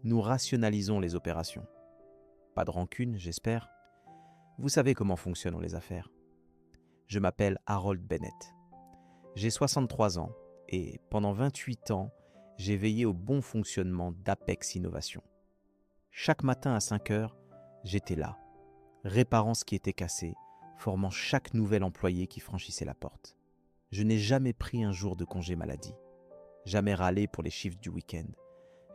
Nous rationalisons les opérations. Pas de rancune, j'espère. Vous savez comment fonctionnent les affaires. Je m'appelle Harold Bennett. J'ai 63 ans et pendant 28 ans, j'ai veillé au bon fonctionnement d'Apex Innovation. Chaque matin à 5 heures, j'étais là, réparant ce qui était cassé, formant chaque nouvel employé qui franchissait la porte. Je n'ai jamais pris un jour de congé maladie, jamais râlé pour les shifts du week-end,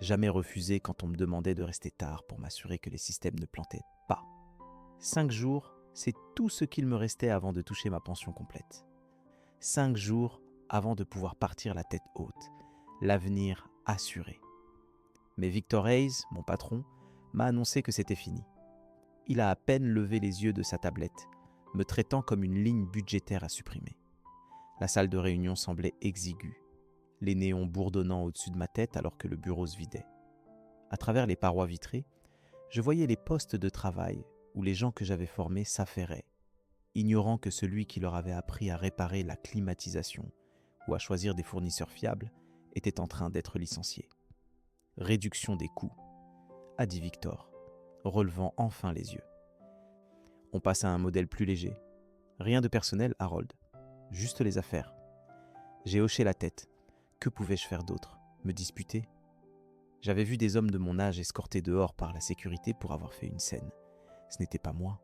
jamais refusé quand on me demandait de rester tard pour m'assurer que les systèmes ne plantaient pas. 5 jours, c'est tout ce qu'il me restait avant de toucher ma pension complète. 5 jours avant de pouvoir partir la tête haute, l'avenir assuré. Mais Victor Hayes, mon patron, m'a annoncé que c'était fini. Il a à peine levé les yeux de sa tablette, me traitant comme une ligne budgétaire à supprimer. La salle de réunion semblait exiguë, les néons bourdonnant au-dessus de ma tête alors que le bureau se vidait. À travers les parois vitrées, je voyais les postes de travail où les gens que j'avais formés s'affairaient, ignorant que celui qui leur avait appris à réparer la climatisation ou à choisir des fournisseurs fiables était en train d'être licencié. Réduction des coûts, a dit Victor, relevant enfin les yeux. On passe à un modèle plus léger. Rien de personnel, Harold. Juste les affaires. J'ai hoché la tête. Que pouvais-je faire d'autre? Me disputer? J'avais vu des hommes de mon âge escortés dehors par la sécurité pour avoir fait une scène. Ce n'était pas moi.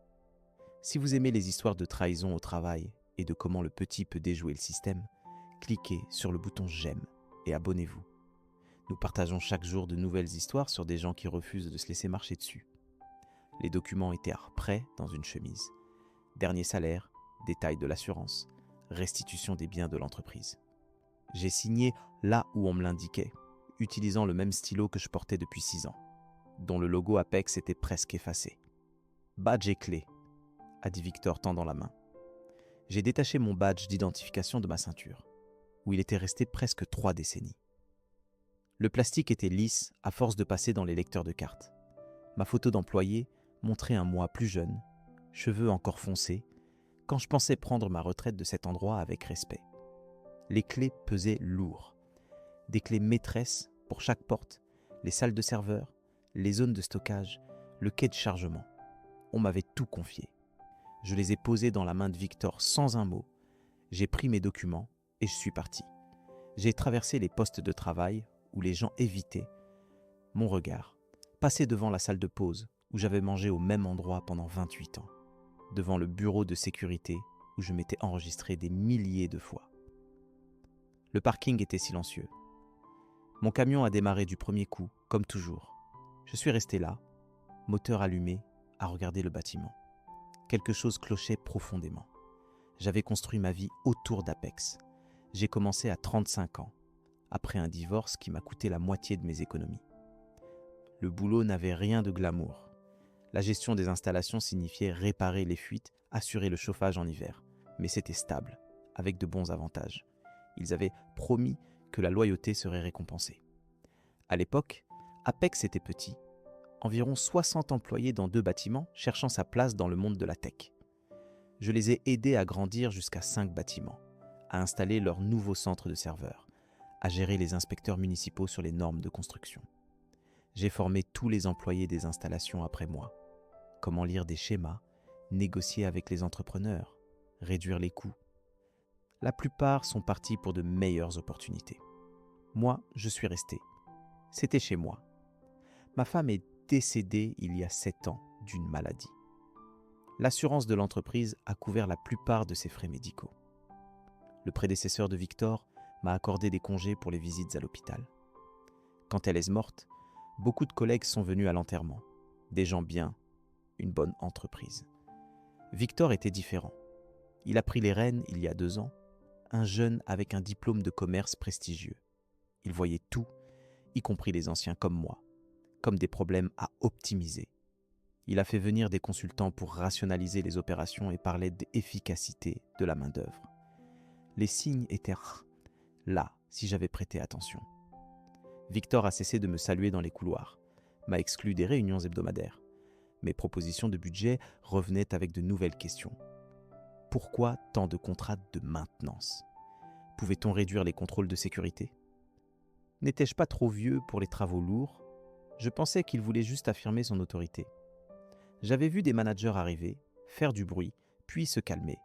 Si vous aimez les histoires de trahison au travail et de comment le petit peut déjouer le système, cliquez sur le bouton j'aime et abonnez-vous. Nous partageons chaque jour de nouvelles histoires sur des gens qui refusent de se laisser marcher dessus. Les documents étaient prêts dans une chemise. Dernier salaire, détail de l'assurance, restitution des biens de l'entreprise. J'ai signé là où on me l'indiquait, utilisant le même stylo que je portais depuis 6 ans, dont le logo Apex était presque effacé. Badge et clé, a dit Victor tendant la main. J'ai détaché mon badge d'identification de ma ceinture, où il était resté presque 3 décennies. Le plastique était lisse à force de passer dans les lecteurs de cartes. Ma photo d'employé montrait un moi plus jeune, cheveux encore foncés, quand je pensais prendre ma retraite de cet endroit avec respect. Les clés pesaient lourd. Des clés maîtresses pour chaque porte, les salles de serveurs, les zones de stockage, le quai de chargement. On m'avait tout confié. Je les ai posées dans la main de Victor sans un mot. J'ai pris mes documents et je suis parti. J'ai traversé les postes de travail où les gens évitaient mon regard, passé devant la salle de pause où j'avais mangé au même endroit pendant 28 ans, devant le bureau de sécurité où je m'étais enregistré des milliers de fois. Le parking était silencieux. Mon camion a démarré du premier coup, comme toujours. Je suis resté là, moteur allumé, à regarder le bâtiment. Quelque chose clochait profondément. J'avais construit ma vie autour d'Apex. J'ai commencé à 35 ans, après un divorce qui m'a coûté la moitié de mes économies. Le boulot n'avait rien de glamour. La gestion des installations signifiait réparer les fuites, assurer le chauffage en hiver. Mais c'était stable, avec de bons avantages. Ils avaient promis que la loyauté serait récompensée. À l'époque, Apex était petit. Environ 60 employés dans 2 bâtiments cherchant sa place dans le monde de la tech. Je les ai aidés à grandir jusqu'à 5 bâtiments, à installer leur nouveau centre de serveurs, à gérer les inspecteurs municipaux sur les normes de construction. J'ai formé tous les employés des installations après moi. Comment lire des schémas, négocier avec les entrepreneurs, réduire les coûts. La plupart sont partis pour de meilleures opportunités. Moi, je suis resté. C'était chez moi. Ma femme est décédée il y a 7 ans d'une maladie. L'assurance de l'entreprise a couvert la plupart de ses frais médicaux. Le prédécesseur de Victor m'a accordé des congés pour les visites à l'hôpital. Quand elle est morte, beaucoup de collègues sont venus à l'enterrement. Des gens bien, une bonne entreprise. Victor était différent. Il a pris les rênes il y a 2 ans, un jeune avec un diplôme de commerce prestigieux. Il voyait tout, y compris les anciens comme moi, comme des problèmes à optimiser. Il a fait venir des consultants pour rationaliser les opérations et parler d'efficacité de la main-d'œuvre. Les signes étaient là, si j'avais prêté attention. Victor a cessé de me saluer dans les couloirs, m'a exclu des réunions hebdomadaires. Mes propositions de budget revenaient avec de nouvelles questions. Pourquoi tant de contrats de maintenance? Pouvait-on réduire les contrôles de sécurité? N'étais-je pas trop vieux pour les travaux lourds? Je pensais qu'il voulait juste affirmer son autorité. J'avais vu des managers arriver, faire du bruit, puis se calmer.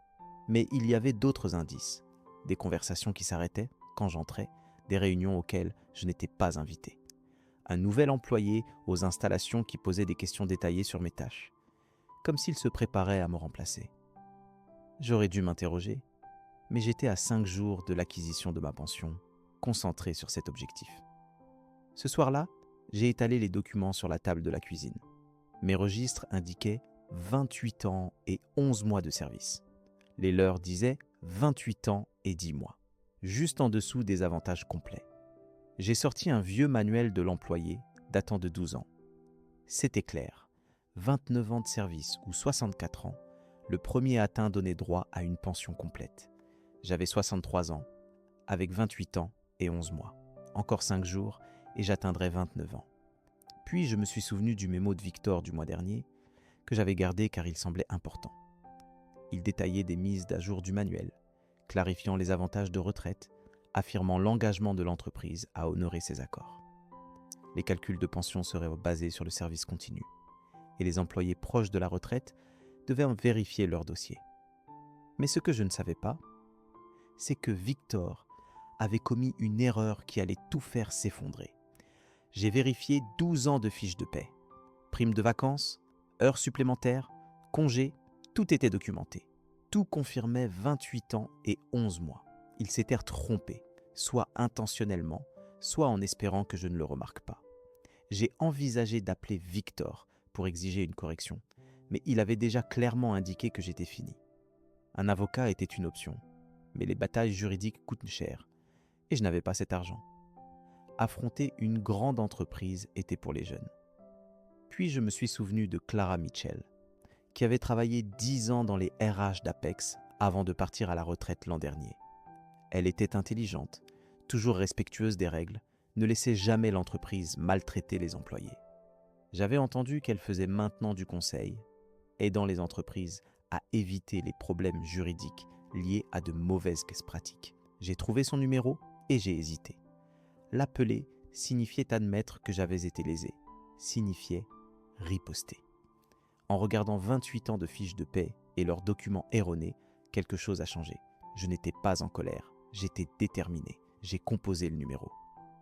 Mais il y avait d'autres indices. Des conversations qui s'arrêtaient quand j'entrais, des réunions auxquelles je n'étais pas invité. Un nouvel employé aux installations qui posait des questions détaillées sur mes tâches, comme s'il se préparait à me remplacer. J'aurais dû m'interroger, mais j'étais à 5 jours de l'acquisition de ma pension, concentré sur cet objectif. Ce soir-là, j'ai étalé les documents sur la table de la cuisine. Mes registres indiquaient 28 ans et 11 mois de service. Les leurs disaient 28 ans et 10 mois, juste en dessous des avantages complets. J'ai sorti un vieux manuel de l'employé datant de 12 ans. C'était clair, 29 ans de service ou 64 ans, le premier atteint donnait droit à une pension complète. J'avais 63 ans, avec 28 ans et 11 mois. Encore 5 jours et j'atteindrais 29 ans. Puis je me suis souvenu du mémo de Victor du mois dernier, que j'avais gardé car il semblait important. Il détaillait des mises à jour du manuel, clarifiant les avantages de retraite, affirmant l'engagement de l'entreprise à honorer ses accords. Les calculs de pension seraient basés sur le service continu, et les employés proches de la retraite devaient en vérifier leur dossier. Mais ce que je ne savais pas, c'est que Victor avait commis une erreur qui allait tout faire s'effondrer. J'ai vérifié 12 ans de fiches de paie. Primes de vacances, heures supplémentaires, congés, tout était documenté. Tout confirmait 28 ans et 11 mois. Ils s'étaient trompés, soit intentionnellement, soit en espérant que je ne le remarque pas. J'ai envisagé d'appeler Victor pour exiger une correction, mais il avait déjà clairement indiqué que j'étais fini. Un avocat était une option, mais les batailles juridiques coûtent cher, et je n'avais pas cet argent. Affronter une grande entreprise était pour les jeunes. Puis je me suis souvenu de Clara Mitchell, qui avait travaillé 10 ans dans les RH d'Apex avant de partir à la retraite l'an dernier. Elle était intelligente, toujours respectueuse des règles, ne laissait jamais l'entreprise maltraiter les employés. J'avais entendu qu'elle faisait maintenant du conseil, aidant les entreprises à éviter les problèmes juridiques liés à de mauvaises pratiques. J'ai trouvé son numéro et j'ai hésité. L'appeler signifiait admettre que j'avais été lésé, signifiait riposter. En regardant 28 ans de fiches de paie et leurs documents erronés, quelque chose a changé. Je n'étais pas en colère, j'étais déterminé. J'ai composé le numéro.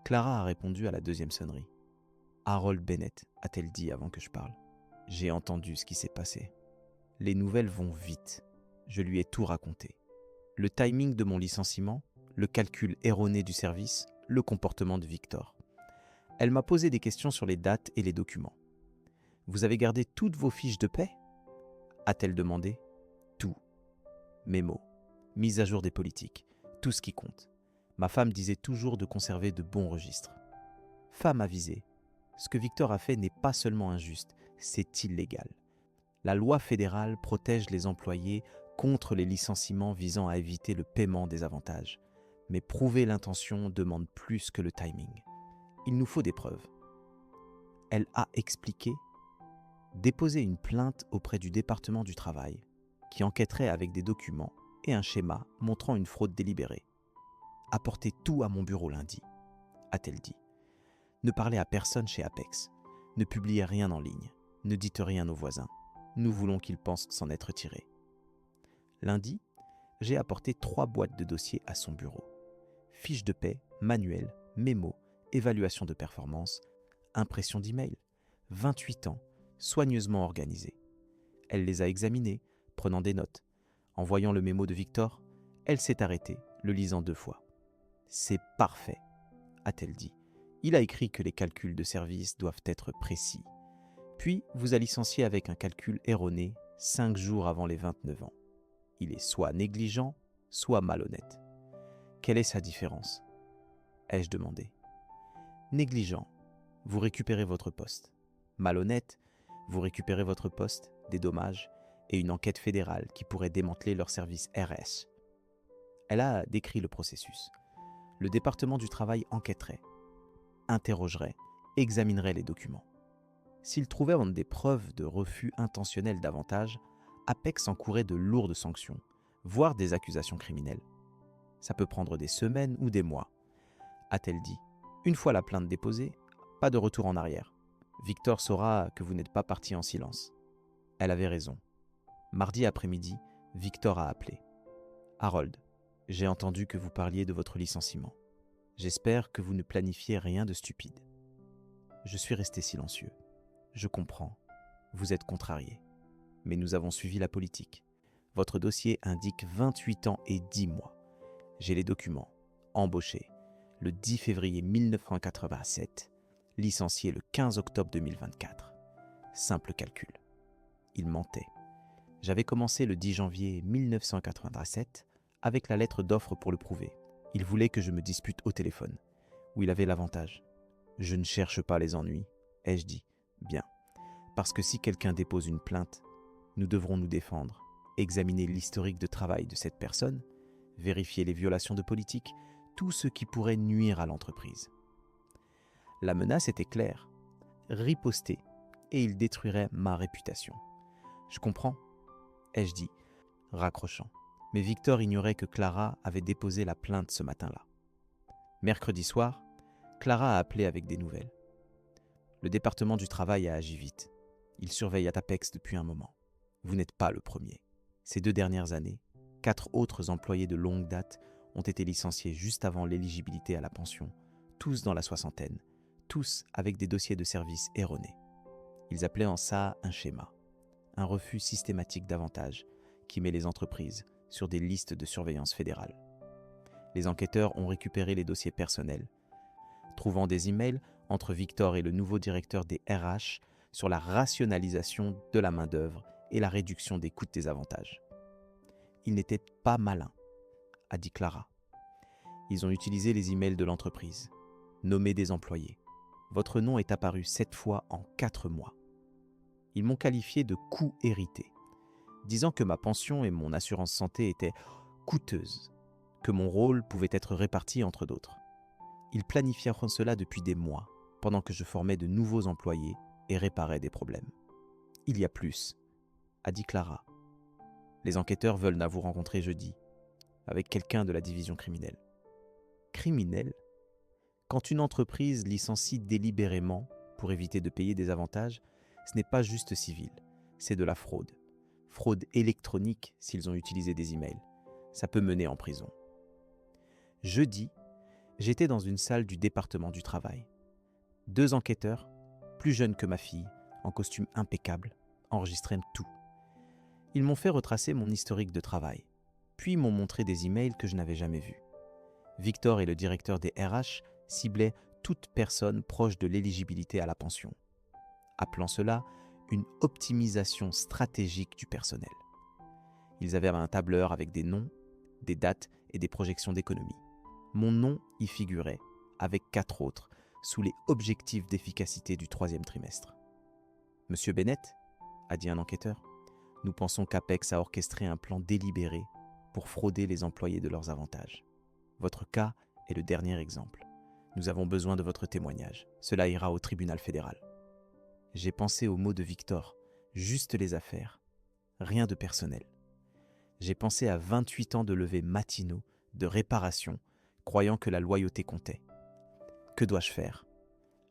Clara a répondu à la deuxième sonnerie. « Harold Bennett », a-t-elle dit avant que je parle. J'ai entendu ce qui s'est passé. Les nouvelles vont vite. Je lui ai tout raconté. Le timing de mon licenciement, le calcul erroné du service, le comportement de Victor. Elle m'a posé des questions sur les dates et les documents. « Vous avez gardé toutes vos fiches de paie ?» a-t-elle demandé. Tout. Mémo, mise à jour des politiques, tout ce qui compte. Ma femme disait toujours de conserver de bons registres. Femme avisée, ce que Victor a fait n'est pas seulement injuste, c'est illégal. La loi fédérale protège les employés contre les licenciements visant à éviter le paiement des avantages. Mais prouver l'intention demande plus que le timing. Il nous faut des preuves. Elle a expliqué déposer une plainte auprès du département du travail qui enquêterait avec des documents et un schéma montrant une fraude délibérée. Apportez tout à mon bureau lundi, a-t-elle dit. Ne parlez à personne chez Apex. Ne publiez rien en ligne. Ne dites rien aux voisins. Nous voulons qu'ils pensent s'en être tirés. Lundi, j'ai apporté 3 boîtes de dossiers à son bureau. Fiches de paie, manuel, mémo, évaluation de performance, impression d'email. 28 ans, soigneusement organisés. Elle les a examinés, prenant des notes. En voyant le mémo de Victor, elle s'est arrêtée, le lisant 2 fois. « C'est parfait », a-t-elle dit. Il a écrit que les calculs de service doivent être précis. Puis vous a licencié avec un calcul erroné 5 jours avant les 29 ans. Il est soit négligent, soit malhonnête. Quelle est sa différence ? Ai-je demandé. Négligent, vous récupérez votre poste. Malhonnête, vous récupérez votre poste, des dommages et une enquête fédérale qui pourrait démanteler leur service RS. Elle a décrit le processus. Le département du travail enquêterait, interrogerait, examinerait les documents. S'il trouvait des preuves de refus intentionnel d'avantages, Apex encourait de lourdes sanctions, voire des accusations criminelles. Ça peut prendre des semaines ou des mois, a-t-elle dit. Une fois la plainte déposée, pas de retour en arrière. Victor saura que vous n'êtes pas parti en silence. » Elle avait raison. Mardi après-midi, Victor a appelé. « Harold, j'ai entendu que vous parliez de votre licenciement. J'espère que vous ne planifiez rien de stupide. » Je suis resté silencieux. Je comprends. Vous êtes contrarié. Mais nous avons suivi la politique. Votre dossier indique 28 ans et 10 mois. J'ai les documents. Embauché le 10 février 1987, licencié le 15 octobre 2024. Simple calcul. Il mentait. J'avais commencé le 10 janvier 1987 avec la lettre d'offre pour le prouver. Il voulait que je me dispute au téléphone, où il avait l'avantage. Je ne cherche pas les ennuis, ai-je dit. Bien. Parce que si quelqu'un dépose une plainte, nous devrons nous défendre, examiner l'historique de travail de cette personne, vérifier les violations de politique, tout ce qui pourrait nuire à l'entreprise. La menace était claire, riposter, et il détruirait ma réputation. Je comprends, ai-je dit, raccrochant. Mais Victor ignorait que Clara avait déposé la plainte ce matin-là. Mercredi soir, Clara a appelé avec des nouvelles. Le département du travail a agi vite. Il surveille Atapex depuis un moment. Vous n'êtes pas le premier. Ces 2 dernières années, 4 autres employés de longue date ont été licenciés juste avant l'éligibilité à la pension, tous dans la soixantaine, tous avec des dossiers de service erronés. Ils appelaient en ça un schéma, un refus systématique d'avantages qui met les entreprises sur des listes de surveillance fédérale. Les enquêteurs ont récupéré les dossiers personnels, trouvant des emails entre Victor et le nouveau directeur des RH sur la rationalisation de la main-d'œuvre et la réduction des coûts des avantages. Ils n'étaient pas malins, a dit Clara. Ils ont utilisé les emails de l'entreprise, nommé des employés. Votre nom est apparu 7 fois en 4 mois. Ils m'ont qualifié de coût hérité, disant que ma pension et mon assurance santé étaient coûteuses, que mon rôle pouvait être réparti entre d'autres. Ils planifièrent cela depuis des mois, pendant que je formais de nouveaux employés et réparais des problèmes. Il y a plus, a dit Clara. Les enquêteurs veulent vous rencontrer jeudi, avec quelqu'un de la division criminelle. Criminelle ? Quand une entreprise licencie délibérément pour éviter de payer des avantages, ce n'est pas juste civil, c'est de la fraude. Fraude électronique s'ils ont utilisé des emails. Ça peut mener en prison. Jeudi, j'étais dans une salle du département du travail. 2 enquêteurs, plus jeunes que ma fille, en costume impeccable, enregistraient tout. Ils m'ont fait retracer mon historique de travail, puis m'ont montré des emails que je n'avais jamais vus. Victor et le directeur des RH ciblaient toute personne proche de l'éligibilité à la pension, appelant cela une optimisation stratégique du personnel. Ils avaient un tableur avec des noms, des dates et des projections d'économie. Mon nom y figurait, avec 4 autres, sous les objectifs d'efficacité du 3e trimestre. « Monsieur Bennett ?» a dit un enquêteur. « Nous pensons qu'Apex a orchestré un plan délibéré pour frauder les employés de leurs avantages. Votre cas est le dernier exemple. Nous avons besoin de votre témoignage. Cela ira au tribunal fédéral. » J'ai pensé aux mots de Victor, juste les affaires, rien de personnel. J'ai pensé à 28 ans de levées matinaux, de réparation, croyant que la loyauté comptait. Que dois-je faire ?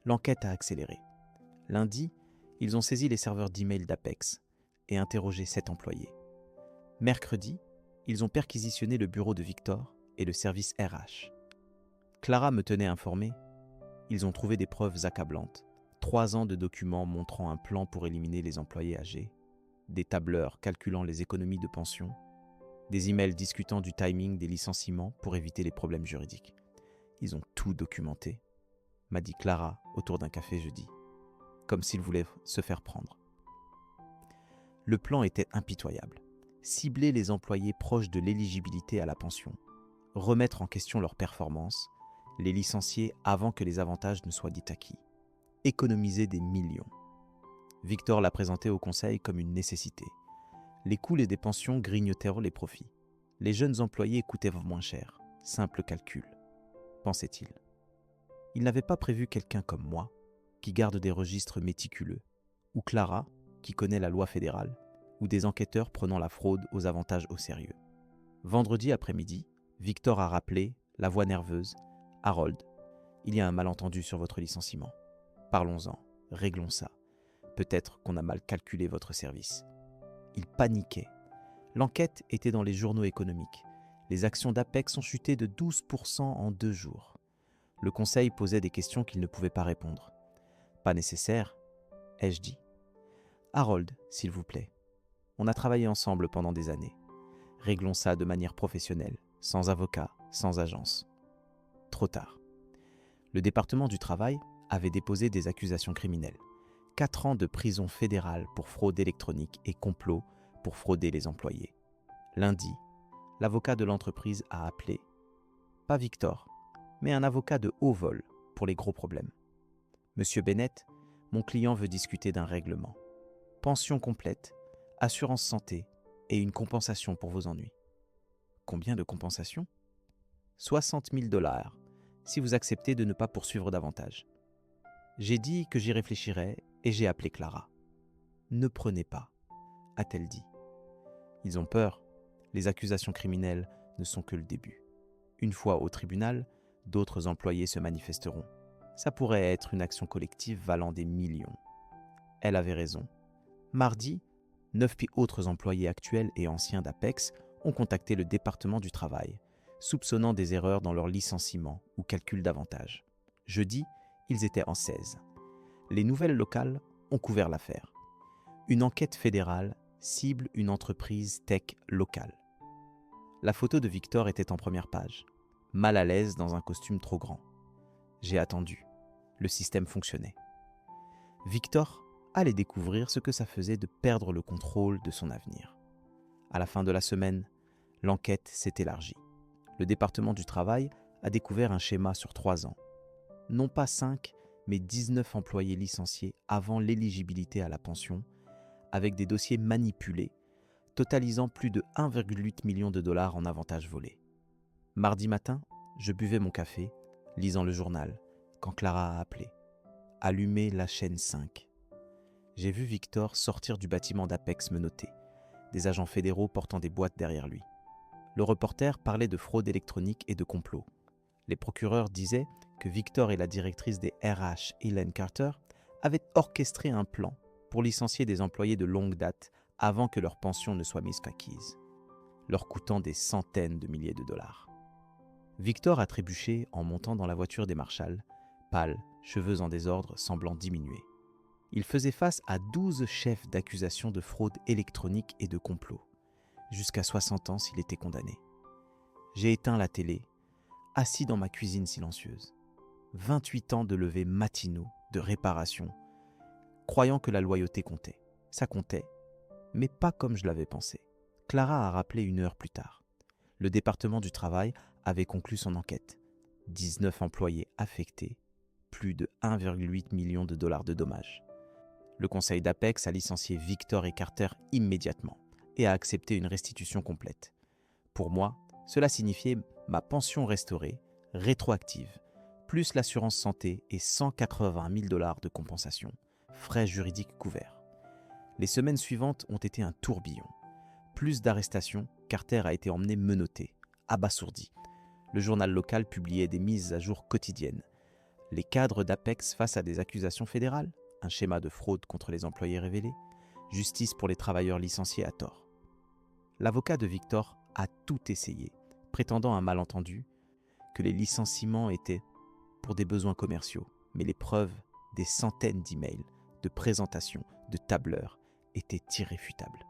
L'enquête a accéléré. Lundi, ils ont saisi les serveurs d'email d'Apex et interrogé 7 employés. Mercredi, ils ont perquisitionné le bureau de Victor et le service RH. Clara me tenait informé. Ils ont trouvé des preuves accablantes. 3 ans de documents montrant un plan pour éliminer les employés âgés, des tableurs calculant les économies de pension, des emails discutant du timing des licenciements pour éviter les problèmes juridiques. Ils ont tout documenté, m'a dit Clara autour d'un café jeudi, comme s'ils voulaient se faire prendre. Le plan était impitoyable. Cibler les employés proches de l'éligibilité à la pension, remettre en question leurs performances, les licencier avant que les avantages ne soient dits acquis. Économiser des millions. Victor l'a présenté au conseil comme une nécessité. Les coûts et des pensions grignotèrent les profits. Les jeunes employés coûtaient moins cher. Simple calcul, pensait-il. Il n'avait pas prévu quelqu'un comme moi, qui garde des registres méticuleux, ou Clara, qui connaît la loi fédérale, ou des enquêteurs prenant la fraude aux avantages au sérieux. Vendredi après-midi, Victor a rappelé, la voix nerveuse, « Harold, il y a un malentendu sur votre licenciement. Parlons-en, réglons ça. Peut-être qu'on a mal calculé votre service. » Il paniquait. L'enquête était dans les journaux économiques. Les actions d'Apex ont chuté de 12% en 2 jours. Le conseil posait des questions qu'il ne pouvait pas répondre. « Pas nécessaire, ai-je dit. Harold, s'il vous plaît. On a travaillé ensemble pendant des années. Réglons ça de manière professionnelle, sans avocat, sans agence. » Trop tard. Le département du travail avait déposé des accusations criminelles. 4 ans de prison fédérale pour fraude électronique et complot pour frauder les employés. Lundi, l'avocat de l'entreprise a appelé, pas Victor, mais un avocat de haut vol pour les gros problèmes. « Monsieur Bennett, mon client veut discuter d'un règlement. Pension complète, assurance santé et une compensation pour vos ennuis. » Combien de compensation ? 60 000 $, si vous acceptez de ne pas poursuivre davantage. J'ai dit que j'y réfléchirais et j'ai appelé Clara. « Ne prenez pas, a-t-elle dit. Ils ont peur, les accusations criminelles ne sont que le début. Une fois au tribunal, d'autres employés se manifesteront. Ça pourrait être une action collective valant des millions. Elle avait raison. Mardi, 9 autres employés actuels et anciens d'Apex ont contacté le département du travail, soupçonnant des erreurs dans leur licenciement ou calcul d'avantages. Jeudi, ils étaient en 16. Les nouvelles locales ont couvert l'affaire. Une enquête fédérale cible une entreprise tech locale. La photo de Victor était en première page, mal à l'aise dans un costume trop grand. J'ai attendu. Le système fonctionnait. Victor allait découvrir ce que ça faisait de perdre le contrôle de son avenir. À la fin de la semaine, l'enquête s'est élargie. Le département du travail a découvert un schéma sur 3 ans. Non pas 5, mais 19 employés licenciés avant l'éligibilité à la pension, avec des dossiers manipulés, totalisant plus de 1,8 million de $, en avantages volés. Mardi matin, je buvais mon café, lisant le journal, quand Clara a appelé. Allumez la chaîne 5. J'ai vu Victor sortir du bâtiment d'Apex menotté, des agents fédéraux portant des boîtes derrière lui. Le reporter parlait de fraude électronique et de complot. Les procureurs disaient que Victor et la directrice des RH, Helen Carter, avaient orchestré un plan pour licencier des employés de longue date avant que leur pension ne soit mise acquise, leur coûtant des centaines de milliers de $. Victor a trébuché en montant dans la voiture des marshals, pâle, cheveux en désordre, semblant diminuer. Il faisait face à 12 chefs d'accusation de fraude électronique et de complot, jusqu'à 60 ans s'il était condamné. J'ai éteint la télé, assis dans ma cuisine silencieuse. 28 ans de levées matinaux, de réparation, croyant que la loyauté comptait. Ça comptait, mais pas comme je l'avais pensé. Clara a rappelé 1 heure plus tard. Le département du travail avait conclu son enquête. 19 employés affectés, plus de 1,8 million de $ de dommages. Le conseil d'Apex a licencié Victor et Carter immédiatement et a accepté une restitution complète. Pour moi, cela signifiait ma pension restaurée, rétroactive, plus l'assurance santé et 180 000 $ de compensation, frais juridiques couverts. Les semaines suivantes ont été un tourbillon. Plus d'arrestations, Carter a été emmené menotté, abasourdi. Le journal local publiait des mises à jour quotidiennes. Les cadres d'Apex face à des accusations fédérales, un schéma de fraude contre les employés révélé, justice pour les travailleurs licenciés à tort. L'avocat de Victor a tout essayé, prétendant un malentendu, que les licenciements étaient pour des besoins commerciaux, mais les preuves, des centaines d'emails, de présentations, de tableurs, étaient irréfutables.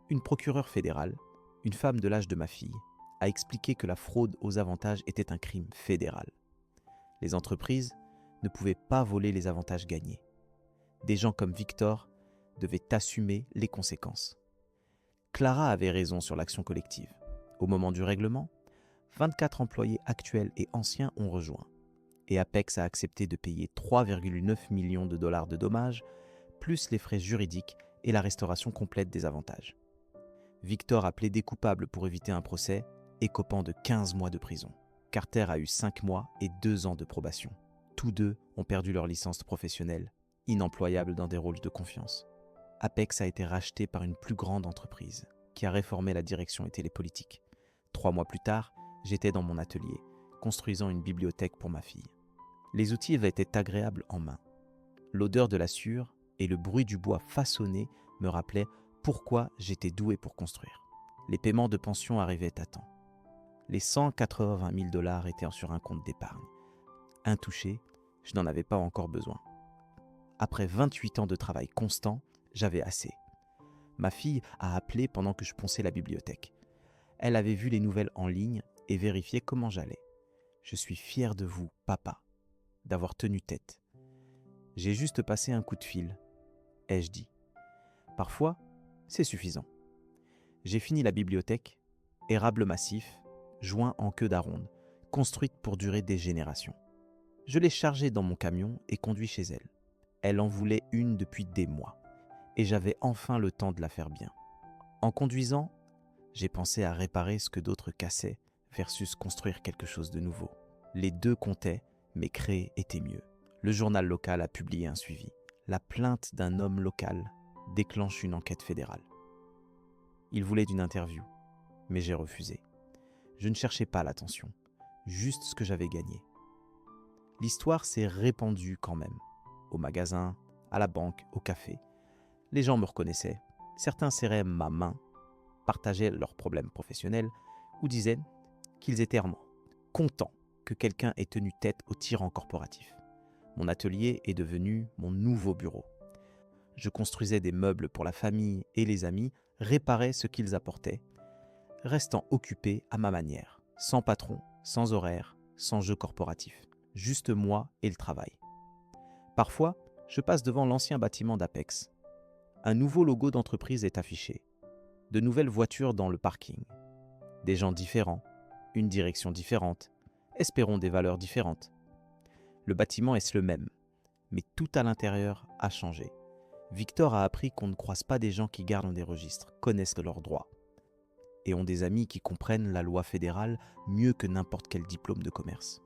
Une procureure fédérale, une femme de l'âge de ma fille, a expliqué que la fraude aux avantages était un crime fédéral. Les entreprises ne pouvaient pas voler les avantages gagnés. Des gens comme Victor devaient assumer les conséquences. Clara avait raison sur l'action collective. Au moment du règlement, 24 employés actuels et anciens ont rejoint, et Apex a accepté de payer 3,9 millions de $ de dommages, plus les frais juridiques et la restauration complète des avantages. Victor a plaidé coupable pour éviter un procès, écopant de 15 mois de prison. Carter a eu 5 mois et 2 ans de probation. Tous deux ont perdu leur licence professionnelle, inemployables dans des rôles de confiance. Apex a été racheté par une plus grande entreprise, qui a réformé la direction et télépolitique. 3 mois plus tard, j'étais dans mon atelier, construisant une bibliothèque pour ma fille. Les outils étaient agréables en main. L'odeur de la sciure et le bruit du bois façonné me rappelaient pourquoi j'étais doué pour construire. Les paiements de pension arrivaient à temps. Les 180 000 $ étaient sur un compte d'épargne. Intouché, je n'en avais pas encore besoin. Après 28 ans de travail constant, j'avais assez. Ma fille a appelé pendant que je ponçais la bibliothèque. Elle avait vu les nouvelles en ligne et vérifié comment j'allais. Je suis fier de vous, papa, d'avoir tenu tête. J'ai juste passé un coup de fil, ai-je dit. Parfois, c'est suffisant. J'ai fini la bibliothèque, érable massif, joint en queue d'aronde, construite pour durer des générations. Je l'ai chargée dans mon camion et conduit chez elle. Elle en voulait une depuis des mois, et j'avais enfin le temps de la faire bien. En conduisant, j'ai pensé à réparer ce que d'autres cassaient versus construire quelque chose de nouveau. Les deux comptaient, mais créer était mieux. Le journal local a publié un suivi. La plainte d'un homme local déclenche une enquête fédérale. Il voulait d'une interview, mais j'ai refusé. Je ne cherchais pas l'attention, juste ce que j'avais gagné. L'histoire s'est répandue quand même. Au magasin, à la banque, au café. Les gens me reconnaissaient. Certains serraient ma main, partageaient leurs problèmes professionnels ou disaient qu'ils étaient contents que quelqu'un ait tenu tête au tyran corporatif. Mon atelier est devenu mon nouveau bureau. Je construisais des meubles pour la famille et les amis, réparais ce qu'ils apportaient, restant occupé à ma manière, sans patron, sans horaire, sans jeu corporatif, juste moi et le travail. Parfois, je passe devant l'ancien bâtiment d'Apex. Un nouveau logo d'entreprise est affiché. De nouvelles voitures dans le parking. Des gens différents, une direction différente, espérons des valeurs différentes. Le bâtiment est le même, mais tout à l'intérieur a changé. Victor a appris qu'on ne croise pas des gens qui gardent des registres, connaissent leurs droits, et ont des amis qui comprennent la loi fédérale mieux que n'importe quel diplôme de commerce.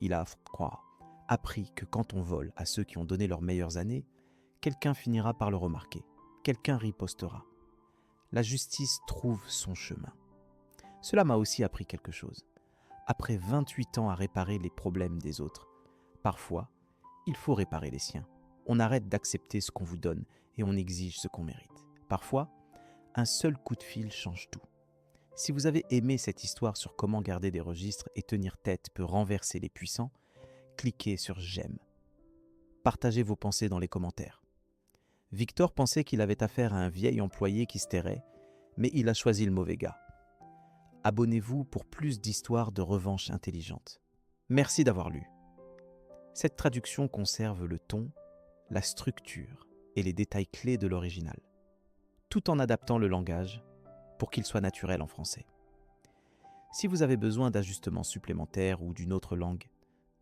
Il a appris que quand on vole à ceux qui ont donné leurs meilleures années, quelqu'un finira par le remarquer, quelqu'un ripostera. La justice trouve son chemin. Cela m'a aussi appris quelque chose. Après 28 ans à réparer les problèmes des autres, parfois, il faut réparer les siens. On arrête d'accepter ce qu'on vous donne et on exige ce qu'on mérite. Parfois, un seul coup de fil change tout. Si vous avez aimé cette histoire sur comment garder des registres et tenir tête peut renverser les puissants, cliquez sur j'aime. Partagez vos pensées dans les commentaires. Victor pensait qu'il avait affaire à un vieil employé qui se tairait, mais il a choisi le mauvais gars. Abonnez-vous pour plus d'histoires de revanche intelligentes. Merci d'avoir lu. Cette traduction conserve le ton, la structure et les détails clés de l'original, tout en adaptant le langage pour qu'il soit naturel en français. Si vous avez besoin d'ajustements supplémentaires ou d'une autre langue,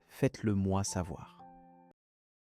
faites-le moi savoir.